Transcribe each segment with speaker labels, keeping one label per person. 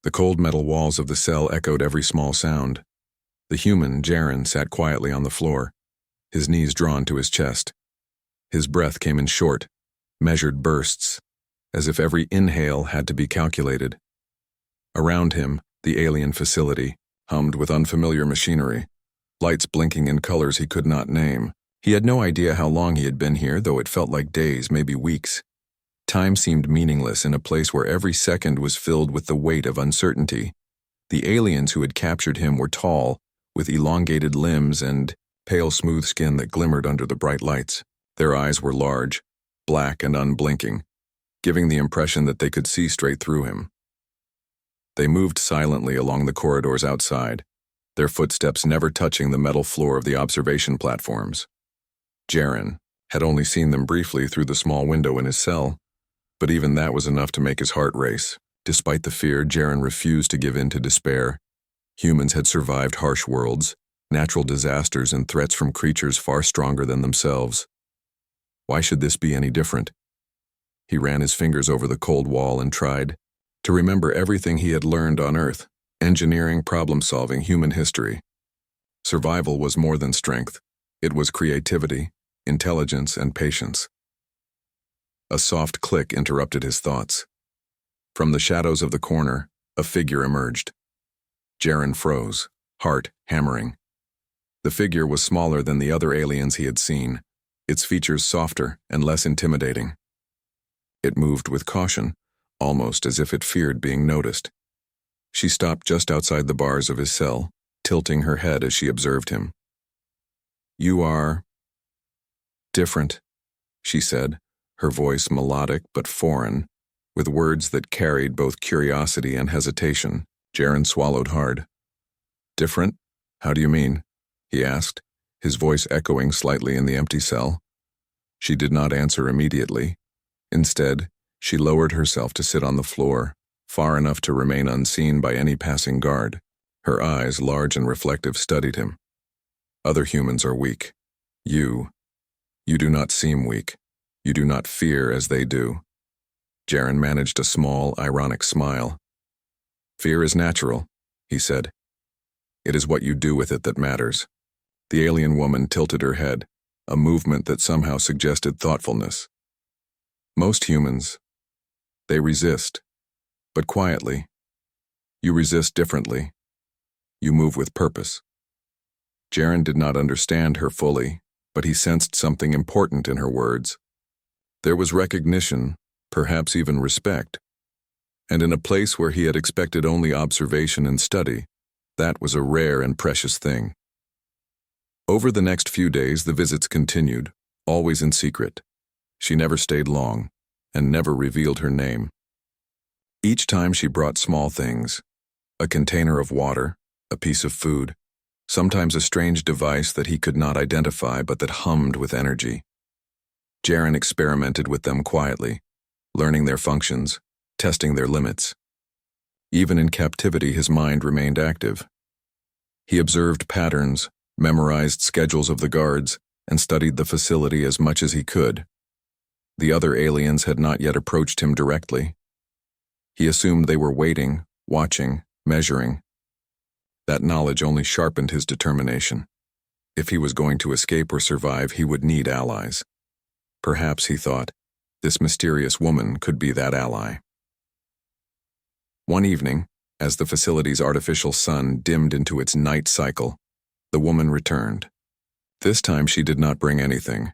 Speaker 1: The cold metal walls of the cell echoed every small sound. The human, Jaren, sat quietly on the floor, his knees drawn to his chest. His breath came in short, measured bursts, as if every inhale had to be calculated. Around him, the alien facility hummed with unfamiliar machinery, lights blinking in colors he could not name. He had no idea how long he had been here, though it felt like days, maybe weeks. Time seemed meaningless in a place where every second was filled with the weight of uncertainty. The aliens who had captured him were tall, with elongated limbs and pale smooth skin that glimmered under the bright lights. Their eyes were large, black and unblinking, giving the impression that they could see straight through him. They moved silently along the corridors outside, their footsteps never touching the metal floor of the observation platforms. Jaren had only seen them briefly through the small window in his cell, but even that was enough to make his heart race. Despite the fear, Jaren refused to give in to despair. Humans had survived harsh worlds, natural disasters, and threats from creatures far stronger than themselves. Why should this be any different? He ran his fingers over the cold wall and tried to remember everything he had learned on Earth: engineering, problem-solving, human history. Survival was more than strength. It was creativity, intelligence, and patience. A soft click interrupted his thoughts. From the shadows of the corner, a figure emerged. Jaren froze, heart hammering. The figure was smaller than the other aliens he had seen, its features softer and less intimidating. It moved with caution, almost as if it feared being noticed. She stopped just outside the bars of his cell, tilting her head as she observed him. "You are different," she said, her voice melodic but foreign, with words that carried both curiosity and hesitation. Jaren swallowed hard. "Different? How do you mean?" he asked, his voice echoing slightly in the empty cell. She did not answer immediately. Instead, she lowered herself to sit on the floor, far enough to remain unseen by any passing guard. Her eyes, large and reflective, studied him. "Other humans are weak. You do not seem weak. You do not fear as they do." Jaren managed a small, ironic smile. "Fear is natural," he said. "It is what you do with it that matters." The alien woman tilted her head, a movement that somehow suggested thoughtfulness. "Most humans, they resist, but quietly. You resist differently. You move with purpose." Jaren did not understand her fully, but he sensed something important in her words. There was recognition, perhaps even respect, and in a place where he had expected only observation and study, that was a rare and precious thing. Over the next few days, the visits continued, always in secret. She never stayed long, and never revealed her name. Each time she brought small things: a container of water, a piece of food, sometimes a strange device that he could not identify but that hummed with energy. Jaren experimented with them quietly, learning their functions, testing their limits. Even in captivity, his mind remained active. He observed patterns, memorized schedules of the guards, and studied the facility as much as he could. The other aliens had not yet approached him directly. He assumed they were waiting, watching, measuring. That knowledge only sharpened his determination. If he was going to escape or survive, he would need allies. Perhaps, he thought, this mysterious woman could be that ally. One evening, as the facility's artificial sun dimmed into its night cycle, the woman returned. This time she did not bring anything.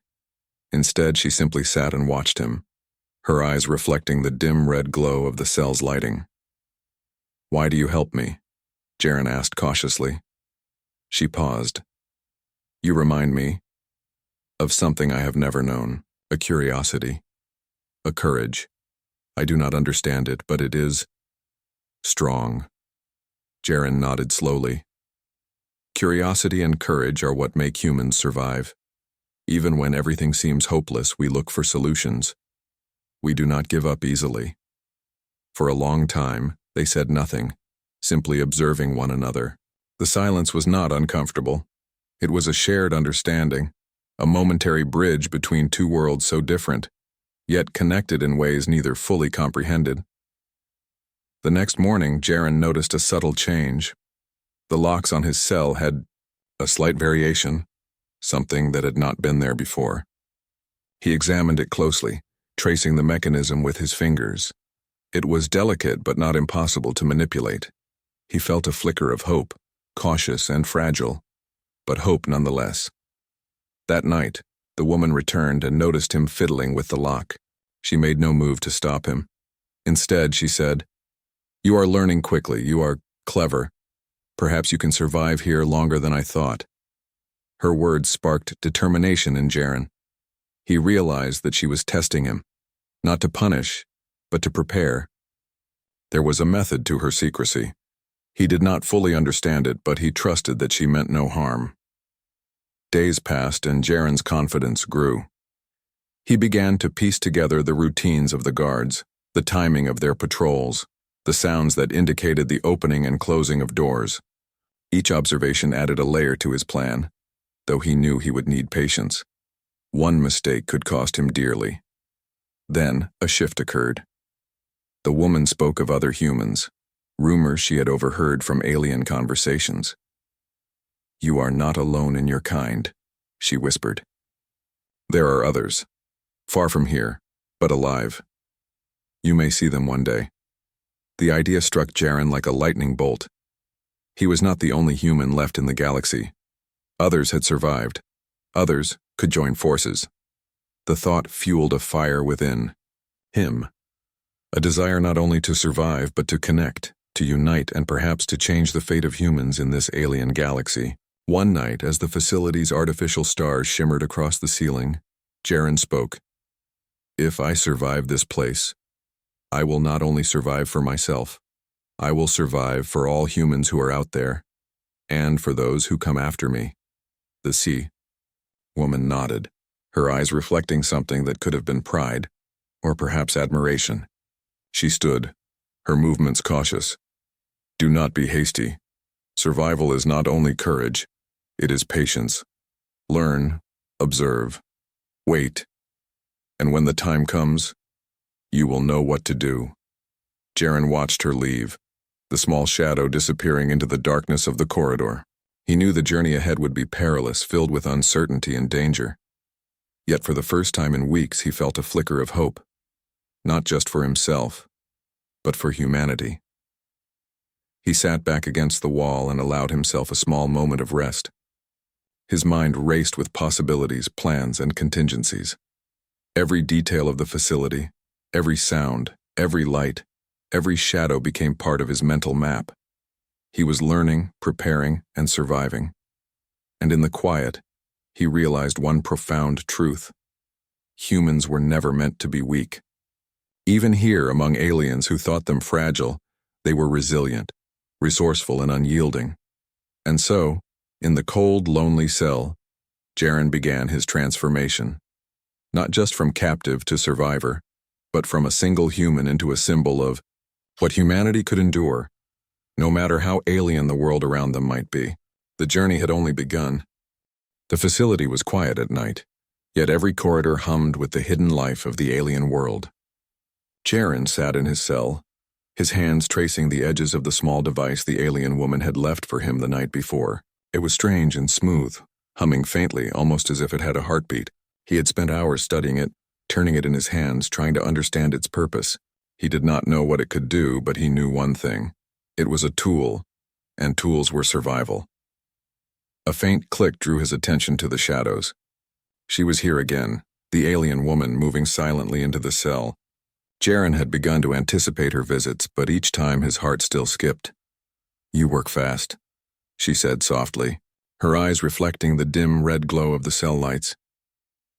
Speaker 1: Instead, she simply sat and watched him, her eyes reflecting the dim red glow of the cell's lighting. "Why do you help me?" Jaren asked cautiously. She paused. "You remind me of something I have never known, a curiosity, a courage. I do not understand it, but it is strong." Jaren nodded slowly. Curiosity and courage are what make humans survive. Even when everything seems hopeless, we look for solutions. We do not give up easily. For a long time, they said nothing, simply observing one another. The silence was not uncomfortable. It was a shared understanding, a momentary bridge between two worlds so different, yet connected in ways neither fully comprehended. The next morning, Jaren noticed a subtle change. The locks on his cell had a slight variation, something that had not been there before. He examined it closely, tracing the mechanism with his fingers. It was delicate but not impossible to manipulate. He felt a flicker of hope, cautious and fragile, but hope nonetheless. That night, the woman returned and noticed him fiddling with the lock. She made no move to stop him. Instead, she said, "You are learning quickly. You are clever. Perhaps you can survive here longer than I thought." Her words sparked determination in Jaren. He realized that she was testing him, not to punish, but to prepare. There was a method to her secrecy. He did not fully understand it, but he trusted that she meant no harm. Days passed and Jaren's confidence grew. He began to piece together the routines of the guards, the timing of their patrols, the sounds that indicated the opening and closing of doors. Each observation added a layer to his plan, though he knew he would need patience. One mistake could cost him dearly. Then a shift occurred. The woman spoke of other humans, rumors she had overheard from alien conversations. "You are not alone in your kind," she whispered. "There are others, far from here, but alive. You may see them one day." The idea struck Jaren like a lightning bolt. He was not the only human left in the galaxy. Others had survived. Others could join forces. The thought fueled a fire within him, a desire not only to survive but to connect, to unite, and perhaps to change the fate of humans in this alien galaxy. One night, as the facility's artificial stars shimmered across the ceiling, Jaren spoke. "If I survive this place, I will not only survive for myself, I will survive for all humans who are out there, and for those who come after me." The sea woman nodded, her eyes reflecting something that could have been pride, or perhaps admiration. She stood, her movements cautious. "Do not be hasty. Survival is not only courage, it is patience. Learn, observe, wait, and when the time comes, you will know what to do." Jaren watched her leave, the small shadow disappearing into the darkness of the corridor. He knew the journey ahead would be perilous, filled with uncertainty and danger. Yet for the first time in weeks he felt a flicker of hope, not just for himself, but for humanity. He sat back against the wall and allowed himself a small moment of rest. His mind raced with possibilities, plans, and contingencies. Every detail of the facility, every sound, every light, every shadow became part of his mental map. He was learning, preparing, and surviving. And in the quiet, he realized one profound truth. Humans were never meant to be weak. Even here, among aliens who thought them fragile, they were resilient, resourceful, and unyielding. And so, in the cold, lonely cell, Jaren began his transformation. Not just from captive to survivor, but from a single human into a symbol of what humanity could endure, no matter how alien the world around them might be. The journey had only begun. The facility was quiet at night, yet every corridor hummed with the hidden life of the alien world. Jaren sat in his cell, his hands tracing the edges of the small device the alien woman had left for him the night before. It was strange and smooth, humming faintly, almost as if it had a heartbeat. He had spent hours studying it, turning it in his hands, trying to understand its purpose. He did not know what it could do, but he knew one thing. It was a tool, and tools were survival. A faint click drew his attention to the shadows. She was here again, the alien woman moving silently into the cell. Jaren had begun to anticipate her visits, but each time his heart still skipped. "You work fast," she said softly, her eyes reflecting the dim red glow of the cell lights.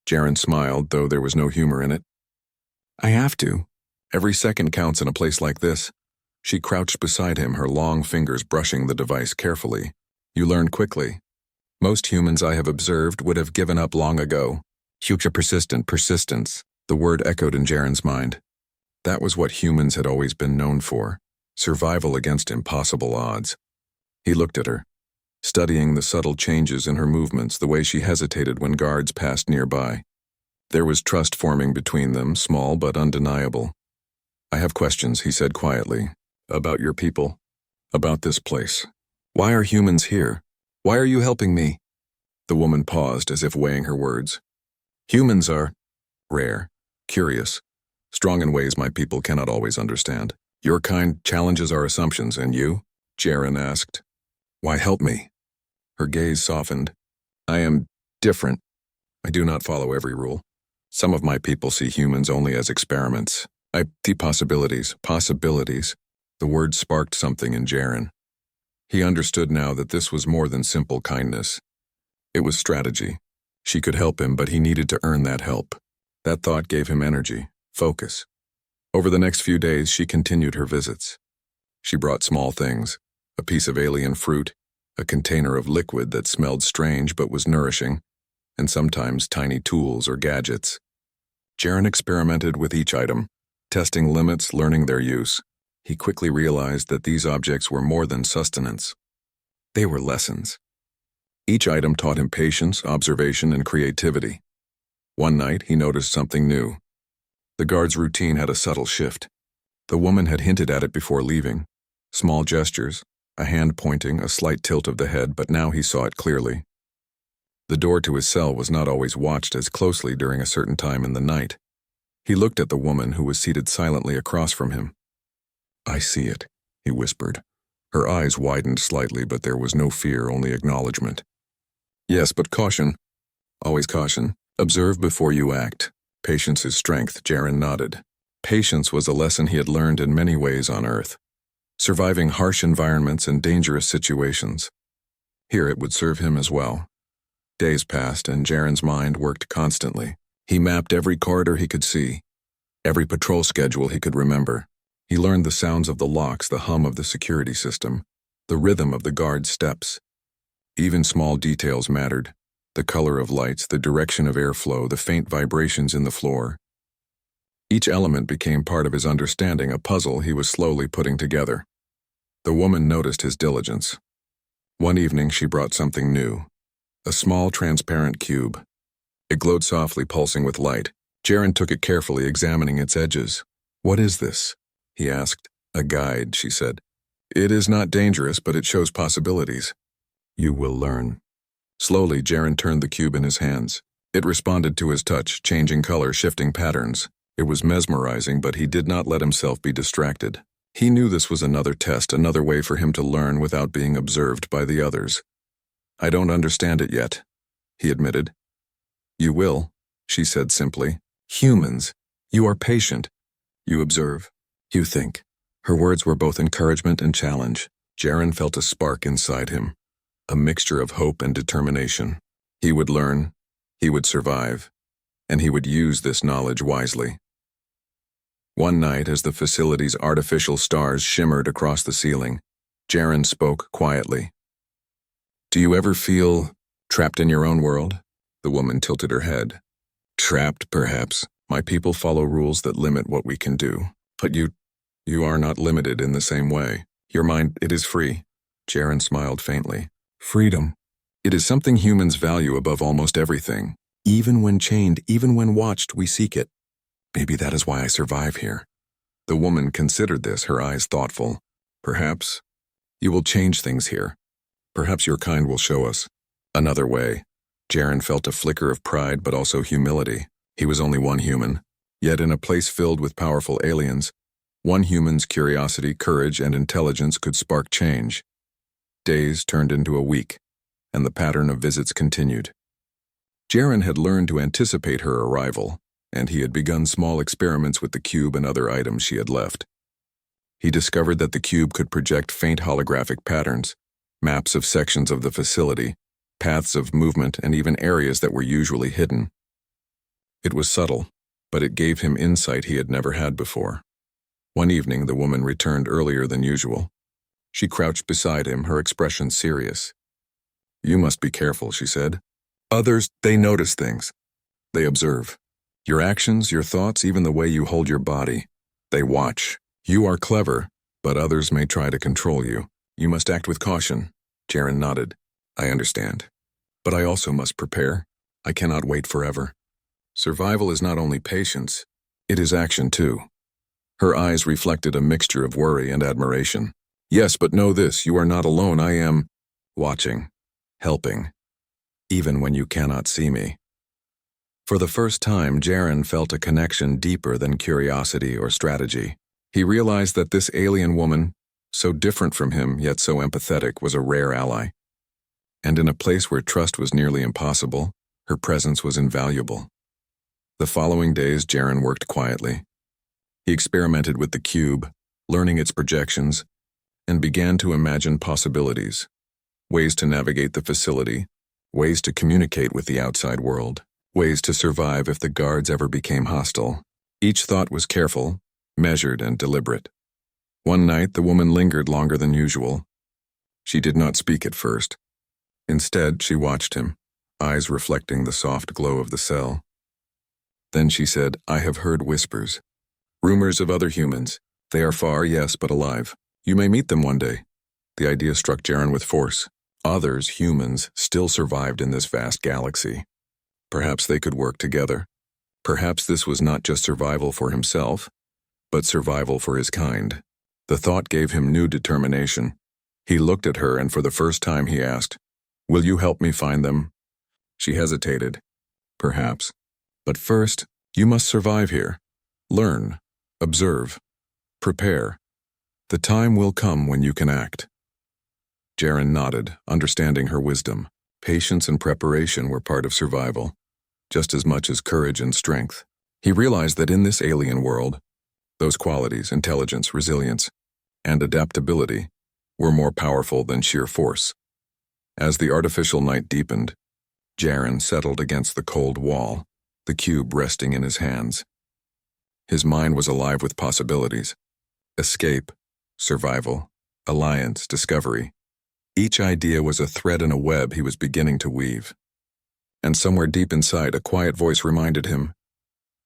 Speaker 1: Jaren smiled, though there was no humor in it. "I have to. Every second counts in a place like this." She crouched beside him, her long fingers brushing the device carefully. "You learn quickly. Most humans I have observed would have given up long ago." Future persistence, the word echoed in Jaren's mind. That was what humans had always been known for, survival against impossible odds. He looked at her, studying the subtle changes in her movements, the way she hesitated when guards passed nearby. There was trust forming between them, small but undeniable. "I have questions," he said quietly. About your people. About this place. Why are humans here? Why are you helping me? The woman paused as if weighing her words. Humans are rare, curious, strong in ways my people cannot always understand. Your kind challenges our assumptions, and you? Jaren asked. Why help me? Her gaze softened. I am different. I do not follow every rule. Some of my people see humans only as experiments. I see possibilities. The word sparked something in Jaren. He understood now that this was more than simple kindness. It was strategy. She could help him, but he needed to earn that help. That thought gave him energy, focus. Over the next few days, she continued her visits. She brought small things, a piece of alien fruit, a container of liquid that smelled strange but was nourishing, and sometimes tiny tools or gadgets. Jaren experimented with each item, testing limits, learning their use. He quickly realized that these objects were more than sustenance. They were lessons. Each item taught him patience, observation, and creativity. One night, he noticed something new. The guard's routine had a subtle shift. The woman had hinted at it before leaving. Small gestures, a hand pointing, a slight tilt of the head, but now he saw it clearly. The door to his cell was not always watched as closely during a certain time in the night. He looked at the woman who was seated silently across from him. I see it, he whispered. Her eyes widened slightly, but there was no fear, only acknowledgement. Yes, but caution. Always caution. Observe before you act. Patience is strength, Jaren nodded. Patience was a lesson he had learned in many ways on Earth, surviving harsh environments and dangerous situations. Here it would serve him as well. Days passed, and Jaren's mind worked constantly. He mapped every corridor he could see, every patrol schedule he could remember. He learned the sounds of the locks, the hum of the security system, the rhythm of the guard's steps. Even small details mattered. The color of lights, the direction of airflow, the faint vibrations in the floor. Each element became part of his understanding, a puzzle he was slowly putting together. The woman noticed his diligence. One evening she brought something new. A small, transparent cube. It glowed softly, pulsing with light. Jaren took it carefully, examining its edges. What is this? He asked. A guide, she said. It is not dangerous, but it shows possibilities. You will learn. Slowly, Jaren turned the cube in his hands. It responded to his touch, changing color, shifting patterns. It was mesmerizing, but he did not let himself be distracted. He knew this was another test, another way for him to learn without being observed by the others. I don't understand it yet, he admitted. You will, she said simply. Humans. You are patient. You observe. You think. Her words were both encouragement and challenge. Jaren felt a spark inside him. A mixture of hope and determination. He would learn, he would survive, and he would use this knowledge wisely. One night, as the facility's artificial stars shimmered across the ceiling, Jaren spoke quietly. Do you ever feel trapped in your own world? The woman tilted her head. Trapped, perhaps. My people follow rules that limit what we can do. But you are not limited in the same way. Your mind, it is free. Jaren smiled faintly. Freedom. It is something humans value above almost everything. Even when chained, even when watched, we seek it. Maybe that is why I survive here. The woman considered this, her eyes thoughtful. Perhaps you will change things here. Perhaps your kind will show us another way. Jaren felt a flicker of pride, but also humility. He was only one human. Yet in a place filled with powerful aliens, one human's curiosity, courage, and intelligence could spark change. Days turned into a week, and the pattern of visits continued. Jaren had learned to anticipate her arrival, and he had begun small experiments with the cube and other items she had left. He discovered that the cube could project faint holographic patterns, maps of sections of the facility, paths of movement, and even areas that were usually hidden. It was subtle, but it gave him insight he had never had before. One evening, the woman returned earlier than usual. She crouched beside him, her expression serious. You must be careful, she said. Others, they notice things. They observe. Your actions, your thoughts, even the way you hold your body. They watch. You are clever, but others may try to control you. You must act with caution. Jaren nodded. I understand. But I also must prepare. I cannot wait forever. Survival is not only patience, it is action too. Her eyes reflected a mixture of worry and admiration. Yes, but know this, you are not alone. I am watching, helping, even when you cannot see me. For the first time, Jaren felt a connection deeper than curiosity or strategy. He realized that this alien woman, so different from him yet so empathetic, was a rare ally. And in a place where trust was nearly impossible, her presence was invaluable. The following days, Jaren worked quietly. He experimented with the cube, learning its projections, and began to imagine possibilities, ways to navigate the facility, ways to communicate with the outside world, ways to survive if the guards ever became hostile. Each thought was careful, measured, and deliberate. One night, the woman lingered longer than usual. She did not speak at first. Instead, she watched him, eyes reflecting the soft glow of the cell. Then she said, "I have heard whispers. Rumors of other humans. They are far, yes, but alive. You may meet them one day." The idea struck Jaren with force. Others, humans, still survived in this vast galaxy. Perhaps they could work together. Perhaps this was not just survival for himself, but survival for his kind. The thought gave him new determination. He looked at her, and for the first time he asked, "Will you help me find them?" She hesitated. "Perhaps. But first, you must survive here. Learn, observe, prepare. The time will come when you can act." Jaren nodded, understanding her wisdom. Patience and preparation were part of survival, just as much as courage and strength. He realized that in this alien world, those qualities, intelligence, resilience, and adaptability, were more powerful than sheer force. As the artificial night deepened, Jaren settled against the cold wall, the cube resting in his hands. His mind was alive with possibilities. Escape, survival, alliance, discovery. Each idea was a thread in a web he was beginning to weave. And somewhere deep inside, a quiet voice reminded him,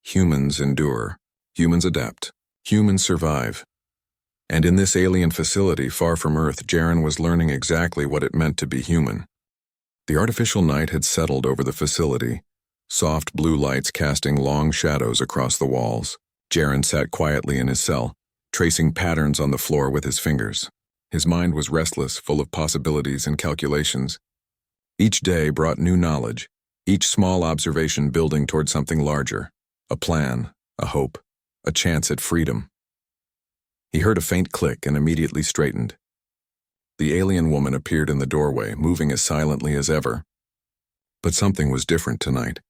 Speaker 1: humans endure, humans adapt, humans survive. And in this alien facility far from Earth, Jaren was learning exactly what it meant to be human. The artificial night had settled over the facility, soft blue lights casting long shadows across the walls. Jaren sat quietly in his cell, tracing patterns on the floor with his fingers. His mind was restless, full of possibilities and calculations. Each day brought new knowledge, each small observation building toward something larger, a plan, a hope, a chance at freedom. He heard a faint click and immediately straightened. The alien woman appeared in the doorway, moving as silently as ever. But something was different tonight.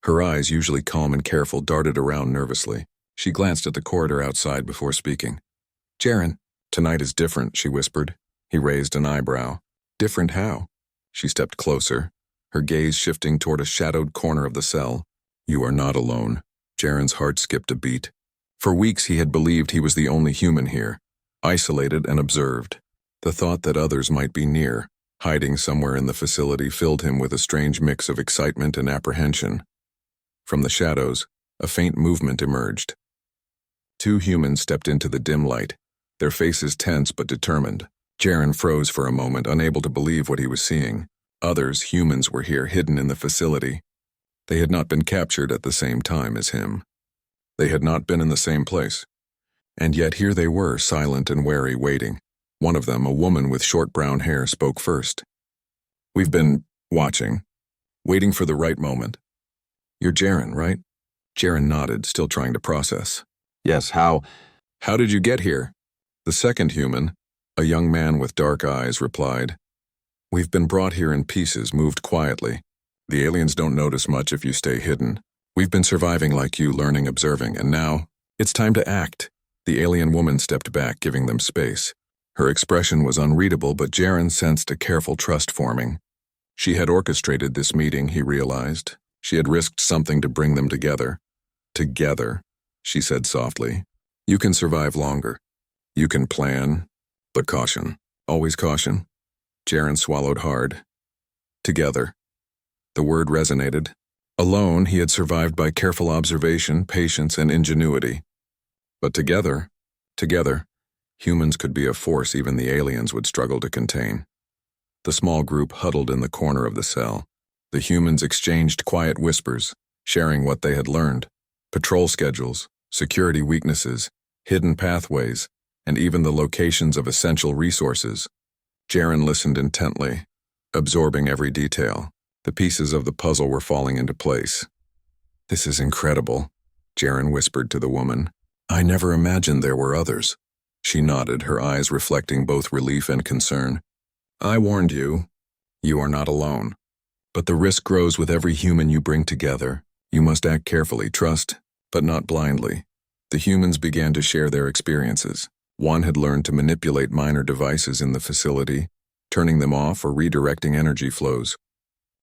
Speaker 1: Her eyes, usually calm and careful, darted around nervously. She glanced at the corridor outside before speaking. "Jaren, tonight is different," she whispered. He raised an eyebrow. "Different how?" She stepped closer, her gaze shifting toward a shadowed corner of the cell. "You are not alone." Jaren's heart skipped a beat. For weeks he had believed he was the only human here, isolated and observed. The thought that others might be near, hiding somewhere in the facility, filled him with a strange mix of excitement and apprehension. From the shadows, a faint movement emerged. Two humans stepped into the dim light, their faces tense but determined. Jaren froze for a moment, unable to believe what he was seeing. Others, humans, were here, hidden in the facility. They had not been captured at the same time as him. They had not been in the same place. And yet here they were, silent and wary, waiting. One of them, a woman with short brown hair, spoke first. "We've been watching, waiting for the right moment. You're Jaren, right?" Jaren nodded, still trying to process. "Yes, how did you get here?" The second human, a young man with dark eyes, replied, "We've been brought here in pieces, moved quietly. The aliens don't notice much if you stay hidden. We've been surviving like you, learning, observing, and now, it's time to act." The alien woman stepped back, giving them space. Her expression was unreadable, but Jaren sensed a careful trust forming. She had orchestrated this meeting, he realized. She had risked something to bring them together. "Together," she said softly. "You can survive longer. You can plan, but caution. Always caution." Jaren swallowed hard. Together. The word resonated. Alone, he had survived by careful observation, patience, and ingenuity. But together, humans could be a force even the aliens would struggle to contain. The small group huddled in the corner of the cell. The humans exchanged quiet whispers, sharing what they had learned. Patrol schedules, security weaknesses, hidden pathways, and even the locations of essential resources. Jaren listened intently, absorbing every detail. The pieces of the puzzle were falling into place. "This is incredible," Jaren whispered to the woman. "I never imagined there were others." She nodded, her eyes reflecting both relief and concern. "I warned you. You are not alone. But the risk grows with every human you bring together. You must act carefully, trust, but not blindly." The humans began to share their experiences. One had learned to manipulate minor devices in the facility, turning them off or redirecting energy flows.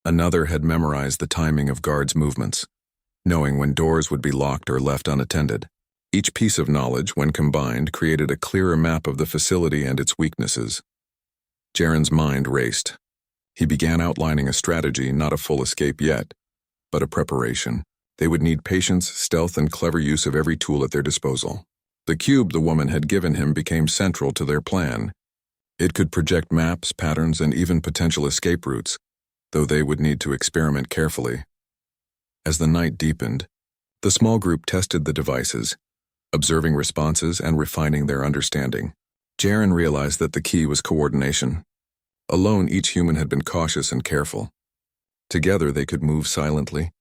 Speaker 1: Another had memorized the timing of guards' movements, knowing when doors would be locked or left unattended. Each piece of knowledge, when combined, created a clearer map of the facility and its weaknesses. Jaren's mind raced. He began outlining a strategy, not a full escape yet, but a preparation. They would need patience, stealth, and clever use of every tool at their disposal. The cube the woman had given him became central to their plan. It could project maps, patterns, and even potential escape routes, though they would need to experiment carefully. As the night deepened, the small group tested the devices, observing responses and refining their understanding. Jaren realized that the key was coordination. Alone, each human had been cautious and careful. Together, they could move silently,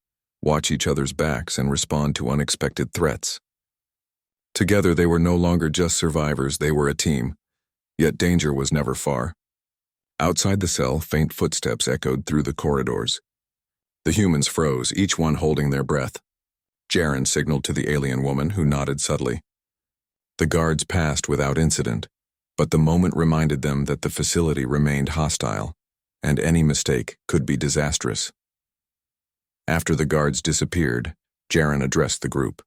Speaker 1: watch each other's backs, and respond to unexpected threats. Together, they were no longer just survivors, they were a team. Yet danger was never far. Outside the cell, faint footsteps echoed through the corridors. The humans froze, each one holding their breath. Jaren signaled to the alien woman, who nodded subtly. The guards passed without incident, but the moment reminded them that the facility remained hostile, and any mistake could be disastrous. After the guards disappeared, Jaren addressed the group.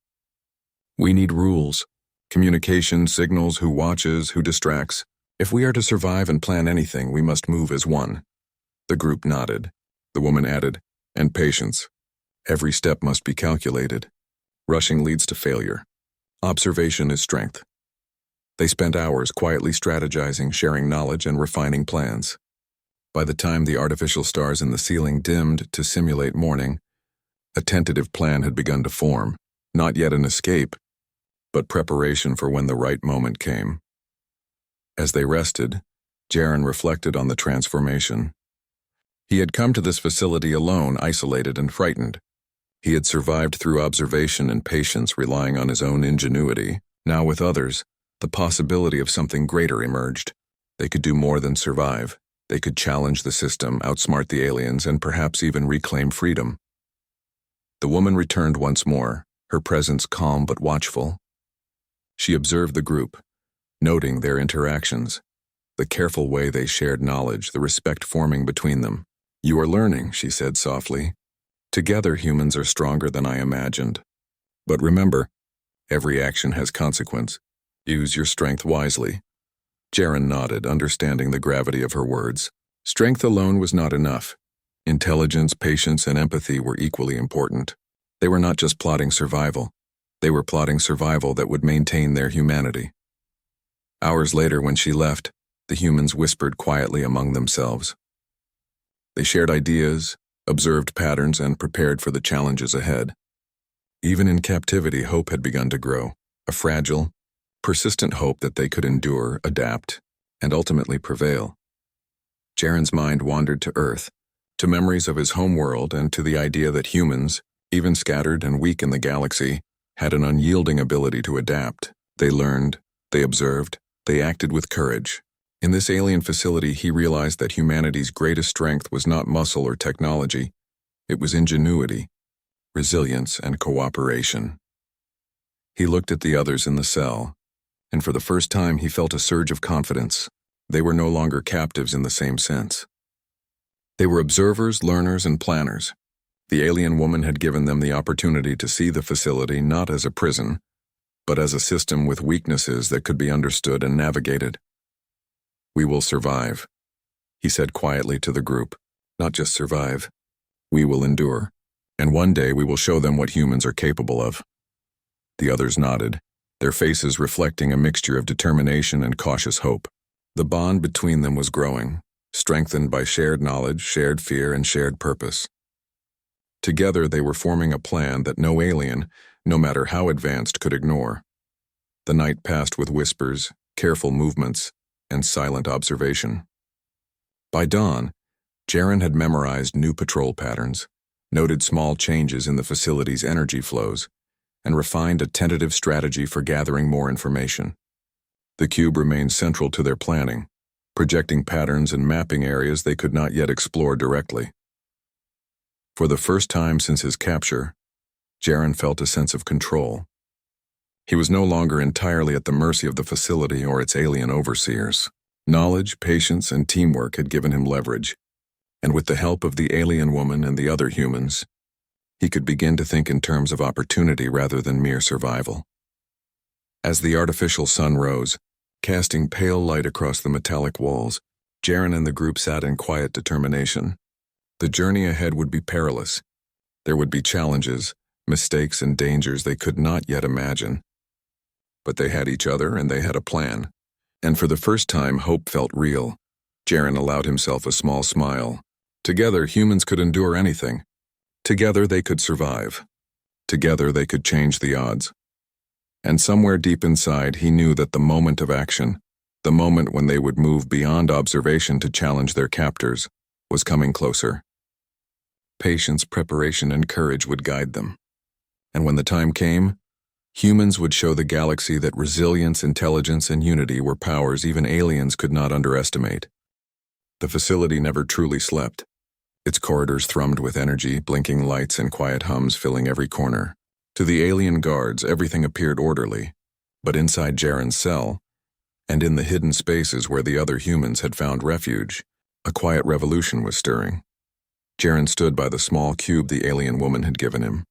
Speaker 1: "We need rules. Communication, signals, who watches, who distracts. If we are to survive and plan anything, we must move as one." The group nodded. The woman added, "And patience. Every step must be calculated. Rushing leads to failure. Observation is strength." They spent hours quietly strategizing, sharing knowledge, and refining plans. By the time the artificial stars in the ceiling dimmed to simulate morning, a tentative plan had begun to form, not yet an escape, but preparation for when the right moment came. As they rested, Jaren reflected on the transformation. He had come to this facility alone, isolated and frightened. He had survived through observation and patience, relying on his own ingenuity. Now with others, the possibility of something greater emerged. They could do more than survive. They could challenge the system, outsmart the aliens, and perhaps even reclaim freedom. The woman returned once more, her presence calm but watchful. She observed the group, noting their interactions, the careful way they shared knowledge, the respect forming between them. "You are learning," she said softly. "Together, humans are stronger than I imagined. But remember, every action has consequence. Use your strength wisely." Jaren nodded, understanding the gravity of her words. Strength alone was not enough. Intelligence, patience, and empathy were equally important. They were not just plotting survival. They were plotting survival that would maintain their humanity. Hours later, when she left, the humans whispered quietly among themselves. They shared ideas, observed patterns, and prepared for the challenges ahead. Even in captivity, hope had begun to grow, a fragile, persistent hope that they could endure, adapt, and ultimately prevail. Jaren's mind wandered to Earth, to memories of his homeworld, and to the idea that humans, even scattered and weak in the galaxy, had an unyielding ability to adapt. They learned, they observed, they acted with courage. In this alien facility, he realized that humanity's greatest strength was not muscle or technology. It was ingenuity, resilience, and cooperation. He looked at the others in the cell, and for the first time he felt a surge of confidence. They were no longer captives in the same sense. They were observers, learners, and planners. The alien woman had given them the opportunity to see the facility not as a prison, but as a system with weaknesses that could be understood and navigated. "We will survive," he said quietly to the group. "Not just survive. We will endure. And one day we will show them what humans are capable of." The others nodded, their faces reflecting a mixture of determination and cautious hope. The bond between them was growing, strengthened by shared knowledge, shared fear, and shared purpose. Together they were forming a plan that no alien, no matter how advanced, could ignore. The night passed with whispers, careful movements, and silent observation. By dawn, Jaren had memorized new patrol patterns, noted small changes in the facility's energy flows, and refined a tentative strategy for gathering more information. The cube remained central to their planning, projecting patterns and mapping areas they could not yet explore directly. For the first time since his capture, Jaren felt a sense of control. He was no longer entirely at the mercy of the facility or its alien overseers. Knowledge, patience, and teamwork had given him leverage, and with the help of the alien woman and the other humans, he could begin to think in terms of opportunity rather than mere survival. As the artificial sun rose, casting pale light across the metallic walls, Jaren and the group sat in quiet determination. The journey ahead would be perilous. There would be challenges, mistakes, and dangers they could not yet imagine. But they had each other and they had a plan. And for the first time, hope felt real. Jaren allowed himself a small smile. Together, humans could endure anything. Together, they could survive. Together, they could change the odds. And somewhere deep inside, he knew that the moment of action, the moment when they would move beyond observation to challenge their captors, was coming closer. Patience, preparation, and courage would guide them. And when the time came, humans would show the galaxy that resilience, intelligence, and unity were powers even aliens could not underestimate. The facility never truly slept. Its corridors thrummed with energy, blinking lights and quiet hums filling every corner. To the alien guards, everything appeared orderly, but inside Jaren's cell, and in the hidden spaces where the other humans had found refuge, a quiet revolution was stirring. Jaren stood by the small cube the alien woman had given him,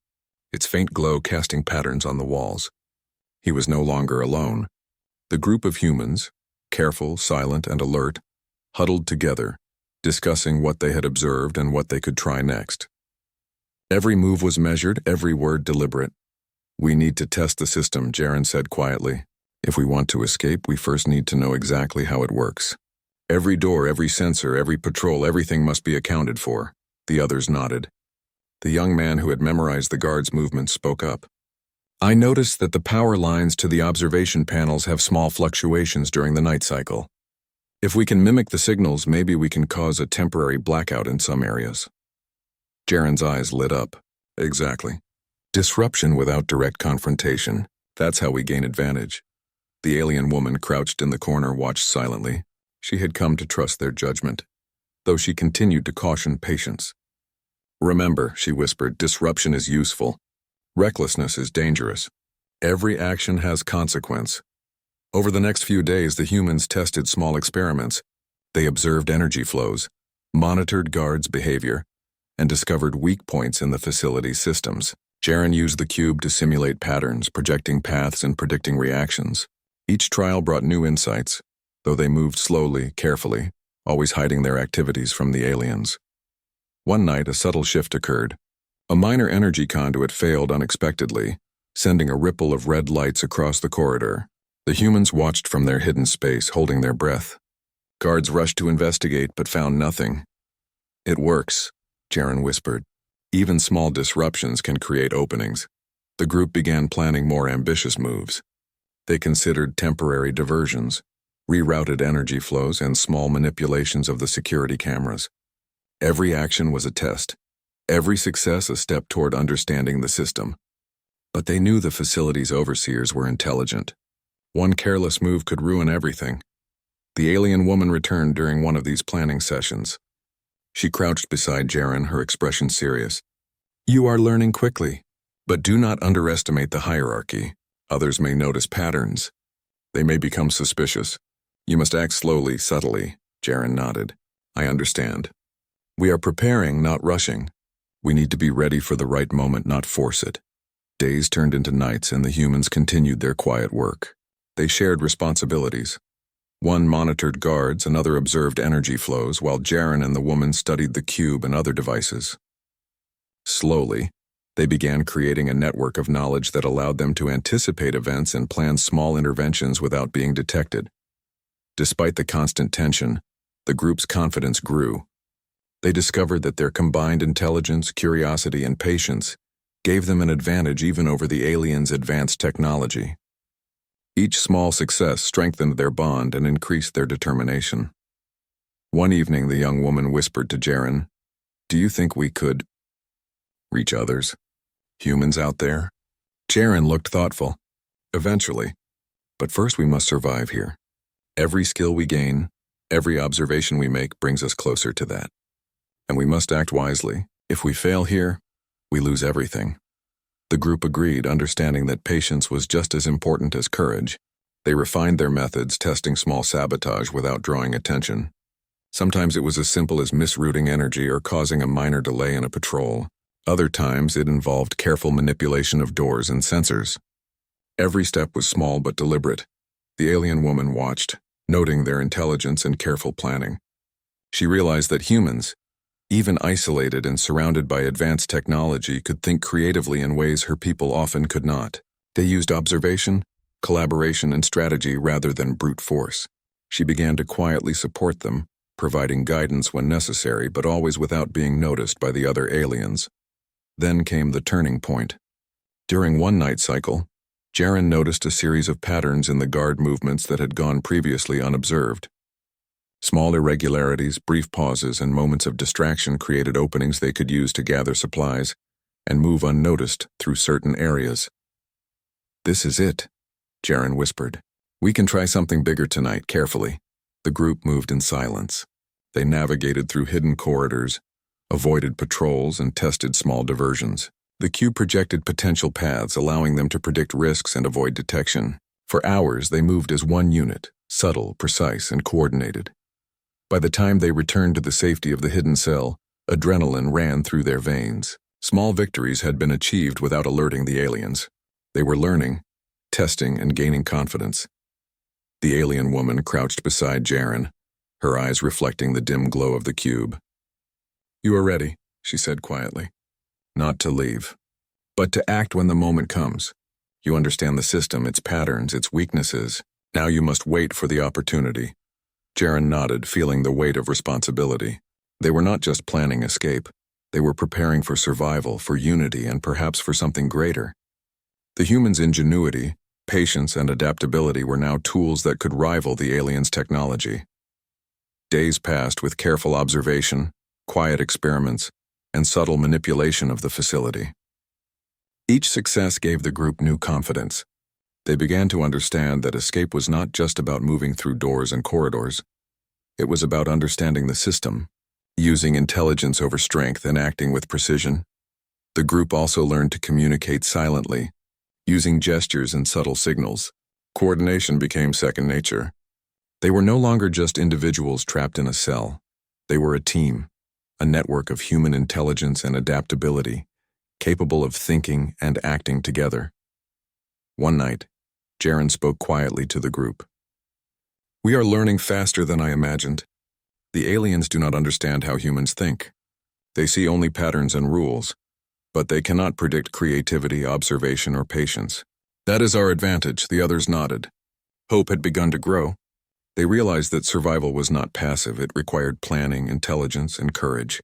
Speaker 1: its faint glow casting patterns on the walls. He was no longer alone. The group of humans, careful, silent, and alert, huddled together, discussing what they had observed and what they could try next. Every move was measured, every word deliberate. "We need to test the system," Jaren said quietly. "If we want to escape, we first need to know exactly how it works. Every door, every sensor, every patrol, everything must be accounted for." The others nodded. The young man who had memorized the guards' movements spoke up. "I noticed that the power lines to the observation panels have small fluctuations during the night cycle. If we can mimic the signals, maybe we can cause a temporary blackout in some areas." Jaren's eyes lit up. Exactly. Disruption without direct confrontation. That's how we gain advantage. The alien woman crouched in the corner watched silently. She had come to trust their judgment, though she continued to caution patience. "Remember," she whispered, "disruption is useful. Recklessness is dangerous. Every action has consequence." Over the next few days, the humans tested small experiments. They observed energy flows, monitored guards' behavior, and discovered weak points in the facility's systems. Jaren used the cube to simulate patterns, projecting paths and predicting reactions. Each trial brought new insights, though they moved slowly, carefully, always hiding their activities from the aliens. One night, a subtle shift occurred. A minor energy conduit failed unexpectedly, sending a ripple of red lights across the corridor. The humans watched from their hidden space, holding their breath. Guards rushed to investigate, but found nothing. "It works," Jaren whispered. "Even small disruptions can create openings." The group began planning more ambitious moves. They considered temporary diversions, rerouted energy flows, and small manipulations of the security cameras. Every action was a test, every success a step toward understanding the system. But they knew the facility's overseers were intelligent. One careless move could ruin everything. The alien woman returned during one of these planning sessions. She crouched beside Jaren, her expression serious. "You are learning quickly, but do not underestimate the hierarchy. Others may notice patterns. They may become suspicious. You must act slowly, subtly." Jaren nodded. "I understand. We are preparing, not rushing. We need to be ready for the right moment, not force it." Days turned into nights, and the humans continued their quiet work. They shared responsibilities. One monitored guards, another observed energy flows, while Jaren and the woman studied the cube and other devices. Slowly, they began creating a network of knowledge that allowed them to anticipate events and plan small interventions without being detected. Despite the constant tension, the group's confidence grew. They discovered that their combined intelligence, curiosity, and patience gave them an advantage even over the aliens' advanced technology. Each small success strengthened their bond and increased their determination. One evening, the young woman whispered to Jaren, "Do you think we could reach others? Humans out there?" Jaren looked thoughtful. "Eventually. But first we must survive here. Every skill we gain, every observation we make brings us closer to that. And we must act wisely. If we fail here, we lose everything." The group agreed, understanding that patience was just as important as courage. They refined their methods, testing small sabotage without drawing attention. Sometimes it was as simple as misrouting energy or causing a minor delay in a patrol. Other times it involved careful manipulation of doors and sensors. Every step was small but deliberate. The alien woman watched, noting their intelligence and careful planning. She realized that humans, even isolated and surrounded by advanced technology, could think creatively in ways her people often could not. They used observation, collaboration, and strategy rather than brute force. She began to quietly support them, providing guidance when necessary, but always without being noticed by the other aliens. Then came the turning point. During one night cycle, Jaren noticed a series of patterns in the guard movements that had gone previously unobserved. Small irregularities, brief pauses, and moments of distraction created openings they could use to gather supplies and move unnoticed through certain areas. "This is it," Jaren whispered. "We can try something bigger tonight, carefully." The group moved in silence. They navigated through hidden corridors, avoided patrols, and tested small diversions. The cube projected potential paths, allowing them to predict risks and avoid detection. For hours, they moved as one unit, subtle, precise, and coordinated. By the time they returned to the safety of the hidden cell, adrenaline ran through their veins. Small victories had been achieved without alerting the aliens. They were learning, testing, and gaining confidence. The alien woman crouched beside Jaren, her eyes reflecting the dim glow of the cube. "You are ready," she said quietly. "Not to leave, but to act when the moment comes. You understand the system, its patterns, its weaknesses. Now you must wait for the opportunity." Jaren nodded, feeling the weight of responsibility. They were not just planning escape. They were preparing for survival, for unity, and perhaps for something greater. The humans' ingenuity, patience, and adaptability were now tools that could rival the aliens' technology. Days passed with careful observation, quiet experiments, and subtle manipulation of the facility. Each success gave the group new confidence. They began to understand that escape was not just about moving through doors and corridors. It was about understanding the system, using intelligence over strength, and acting with precision. The group also learned to communicate silently, using gestures and subtle signals. Coordination became second nature. They were no longer just individuals trapped in a cell. They were a team, a network of human intelligence and adaptability, capable of thinking and acting together. One night, Jaren spoke quietly to the group. "We are learning faster than I imagined. The aliens do not understand how humans think. They see only patterns and rules, but they cannot predict creativity, observation, or patience. That is our advantage," the others nodded. Hope had begun to grow. They realized that survival was not passive. It required planning, intelligence, and courage.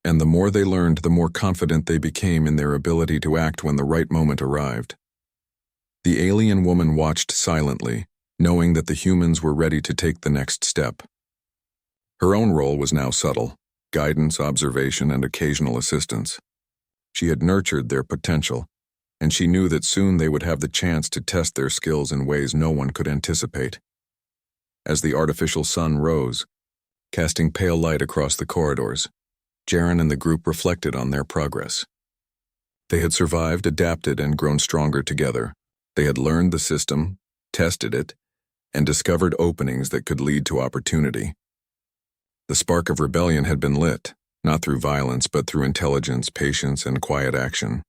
Speaker 1: And the more they learned, the more confident they became in their ability to act when the right moment arrived. The alien woman watched silently, knowing that the humans were ready to take the next step. Her own role was now subtle: guidance, observation, and occasional assistance. She had nurtured their potential, and she knew that soon they would have the chance to test their skills in ways no one could anticipate. As the artificial sun rose, casting pale light across the corridors, Jaren and the group reflected on their progress. They had survived, adapted, and grown stronger together. They had learned the system, tested it, and discovered openings that could lead to opportunity. The spark of rebellion had been lit, not through violence, but through intelligence, patience, and quiet action.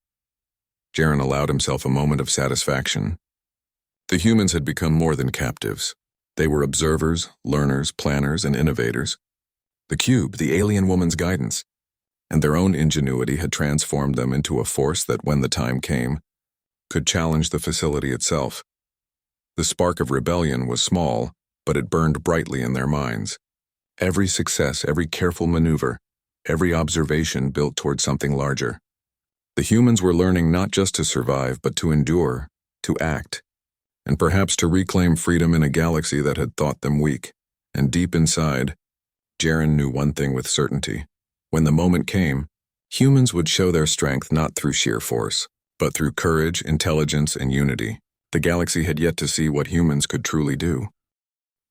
Speaker 1: Jaren allowed himself a moment of satisfaction. The humans had become more than captives. They were observers, learners, planners, and innovators. The cube, the alien woman's guidance, and their own ingenuity had transformed them into a force that, when the time came, could challenge the facility itself. The spark of rebellion was small, but it burned brightly in their minds. Every success, every careful maneuver, every observation built toward something larger. The humans were learning not just to survive, but to endure, to act, and perhaps to reclaim freedom in a galaxy that had thought them weak. And deep inside, Jaren knew one thing with certainty. When the moment came, humans would show their strength not through sheer force, but through courage, intelligence, and unity. The galaxy had yet to see what humans could truly do.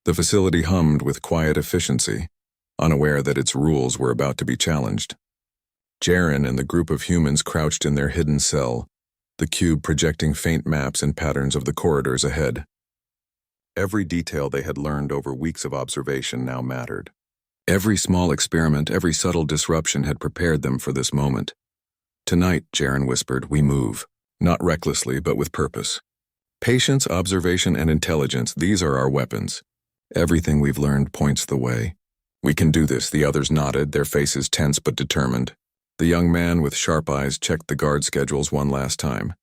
Speaker 1: The facility hummed with quiet efficiency, unaware that its rules were about to be challenged. Jaren and the group of humans crouched in their hidden cell, the cube projecting faint maps and patterns of the corridors ahead. Every detail they had learned over weeks of observation now mattered. Every small experiment, every subtle disruption had prepared them for this moment. Tonight, Jaren whispered, we move, not recklessly but with purpose. Patience, observation, and intelligence, these are our weapons. Everything we've learned points the way. We can do this, the others nodded, their faces tense but determined. The young man with sharp eyes checked the guard schedules one last time,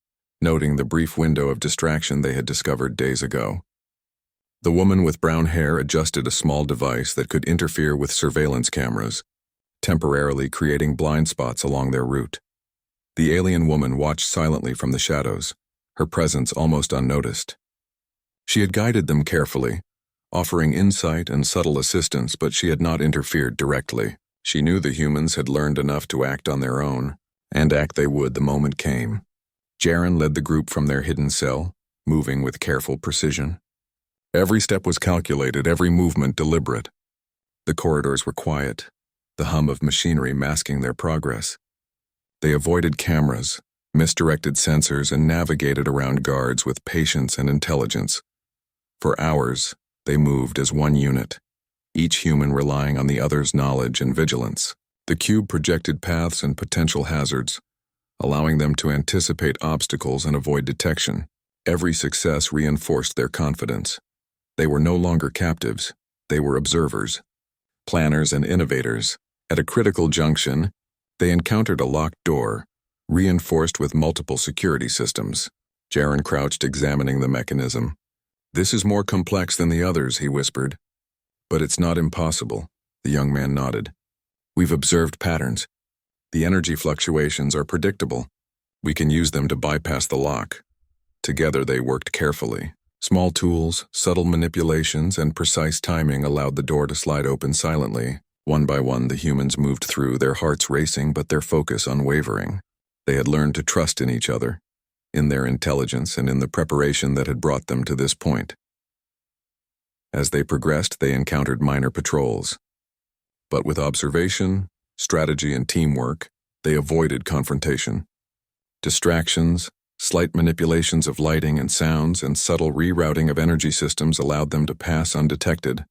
Speaker 1: noting the brief window of distraction they had discovered days ago. The woman with brown hair adjusted a small device that could interfere with surveillance cameras, temporarily creating blind spots along their route. The alien woman watched silently from the shadows, her presence almost unnoticed. She had guided them carefully, offering insight and subtle assistance, but she had not interfered directly. She knew the humans had learned enough to act on their own, and act they would the moment came. Jaren led the group from their hidden cell, moving with careful precision. Every step was calculated, every movement deliberate. The corridors were quiet, the hum of machinery masking their progress. They avoided cameras, misdirected sensors, and navigated around guards with patience and intelligence. For hours, they moved as one unit, each human relying on the other's knowledge and vigilance. The cube projected paths and potential hazards, allowing them to anticipate obstacles and avoid detection. Every success reinforced their confidence. They were no longer captives, they were observers, planners and innovators. At a critical junction, they encountered a locked door, reinforced with multiple security systems. Jaren crouched, examining the mechanism. This is more complex than the others, he whispered. But it's not impossible, the young man nodded. We've observed patterns. The energy fluctuations are predictable. We can use them to bypass the lock. Together they worked carefully. Small tools, subtle manipulations, and precise timing allowed the door to slide open silently. One by one, the humans moved through, their hearts racing but their focus unwavering. They had learned to trust in each other, in their intelligence and in the preparation that had brought them to this point. As they progressed, they encountered minor patrols. But with observation, strategy, and teamwork, they avoided confrontation. Distractions, slight manipulations of lighting and sounds, and subtle rerouting of energy systems allowed them to pass undetected.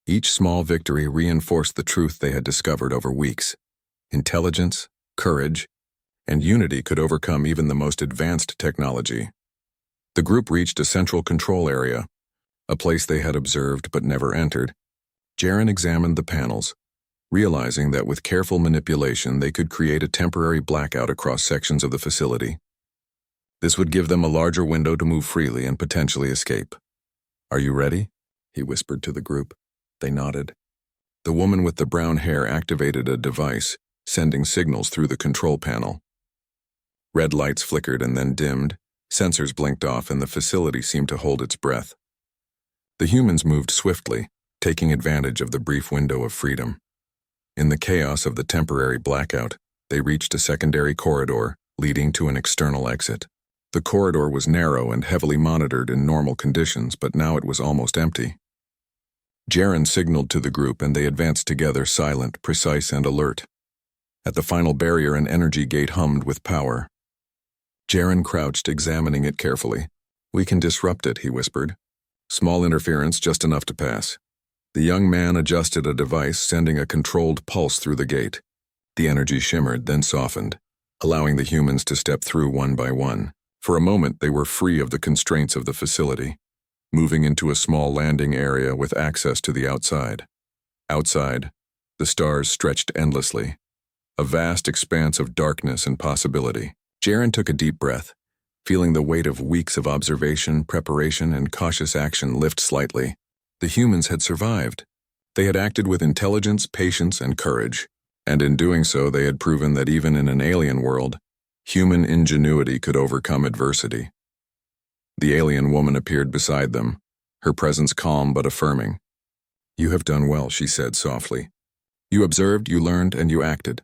Speaker 1: Each small victory reinforced the truth they had discovered over weeks. Intelligence, courage, and unity could overcome even the most advanced technology. The group reached a central control area, a place they had observed but never entered. Jaren examined the panels, realizing that with careful manipulation they could create a temporary blackout across sections of the facility. This would give them a larger window to move freely and potentially escape. Are you ready? He whispered to the group. They nodded. The woman with the brown hair activated a device, sending signals through the control panel. Red lights flickered and then dimmed, sensors blinked off, and the facility seemed to hold its breath. The humans moved swiftly, taking advantage of the brief window of freedom. In the chaos of the temporary blackout, they reached a secondary corridor, leading to an external exit. The corridor was narrow and heavily monitored in normal conditions, but now it was almost empty. Jaren signaled to the group and they advanced together, silent, precise, and alert. At the final barrier, an energy gate hummed with power. Jaren crouched, examining it carefully. We can disrupt it, he whispered. Small interference, just enough to pass. The young man adjusted a device, sending a controlled pulse through the gate. The energy shimmered, then softened, allowing the humans to step through one by one. For a moment, they were free of the constraints of the facility, moving into a small landing area with access to the outside. Outside, the stars stretched endlessly, a vast expanse of darkness and possibility. Jaren took a deep breath, feeling the weight of weeks of observation, preparation, and cautious action lift slightly. The humans had survived. They had acted with intelligence, patience, and courage, and in doing so they had proven that even in an alien world, human ingenuity could overcome adversity. The alien woman appeared beside them, her presence calm but affirming. "You have done well," she said softly. "You observed, you learned, and you acted.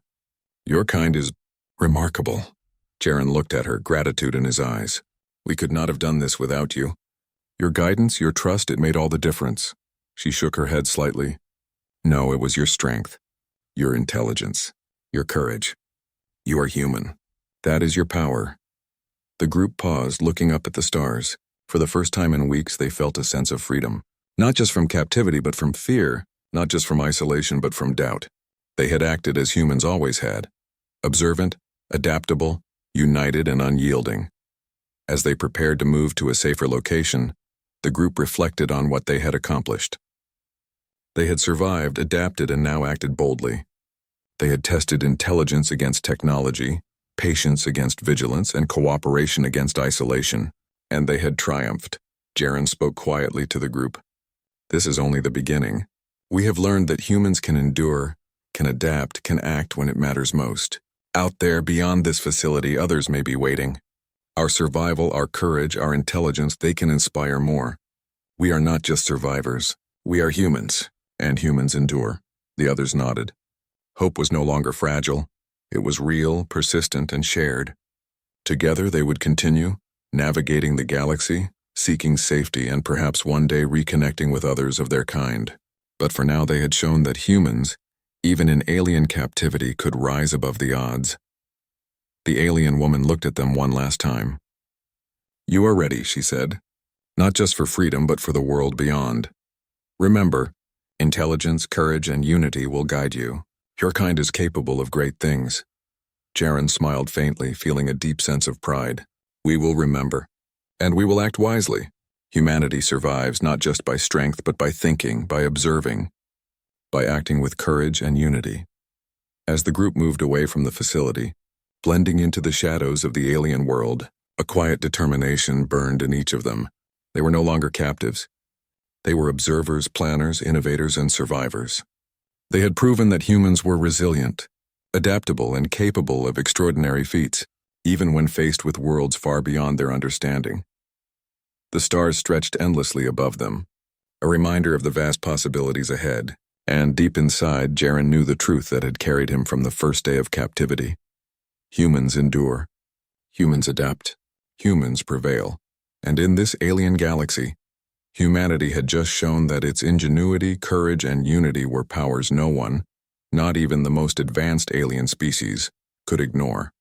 Speaker 1: Your kind is remarkable." Jaren looked at her, gratitude in his eyes. "We could not have done this without you. Your guidance, your trust, it made all the difference." She shook her head slightly. "No, it was your strength, your intelligence, your courage. You are human. That is your power." The group paused, looking up at the stars. For the first time in weeks, they felt a sense of freedom. Not just from captivity, but from fear. Not just from isolation, but from doubt. They had acted as humans always had. Observant, adaptable, united and unyielding. As they prepared to move to a safer location, the group reflected on what they had accomplished. They had survived, adapted, and now acted boldly. They had tested intelligence against technology, patience against vigilance, and cooperation against isolation, and they had triumphed. Jaren spoke quietly to the group. "This is only the beginning. We have learned that humans can endure, can adapt, can act when it matters most. Out there, beyond this facility, others may be waiting. Our survival, our courage, our intelligence, they can inspire more. We are not just survivors. We are humans, and humans endure." The others nodded. Hope was no longer fragile. It was real, persistent, and shared. Together they would continue, navigating the galaxy, seeking safety, and perhaps one day reconnecting with others of their kind. But for now they had shown that humans, even in alien captivity, could rise above the odds. The alien woman looked at them one last time. "You are ready," she said. "Not just for freedom, but for the world beyond. Remember, intelligence, courage, and unity will guide you. Your kind is capable of great things." Jaren smiled faintly, feeling a deep sense of pride. "We will remember. And we will act wisely. Humanity survives not just by strength, but by thinking, by observing, by acting with courage and unity." As the group moved away from the facility, blending into the shadows of the alien world, a quiet determination burned in each of them. They were no longer captives. They were observers, planners, innovators, and survivors. They had proven that humans were resilient, adaptable, and capable of extraordinary feats, even when faced with worlds far beyond their understanding. The stars stretched endlessly above them, a reminder of the vast possibilities ahead, and deep inside, Jaren knew the truth that had carried him from the first day of captivity. Humans endure. Humans adapt. Humans prevail. And in this alien galaxy, humanity had just shown that its ingenuity, courage, and unity were powers no one, not even the most advanced alien species, could ignore.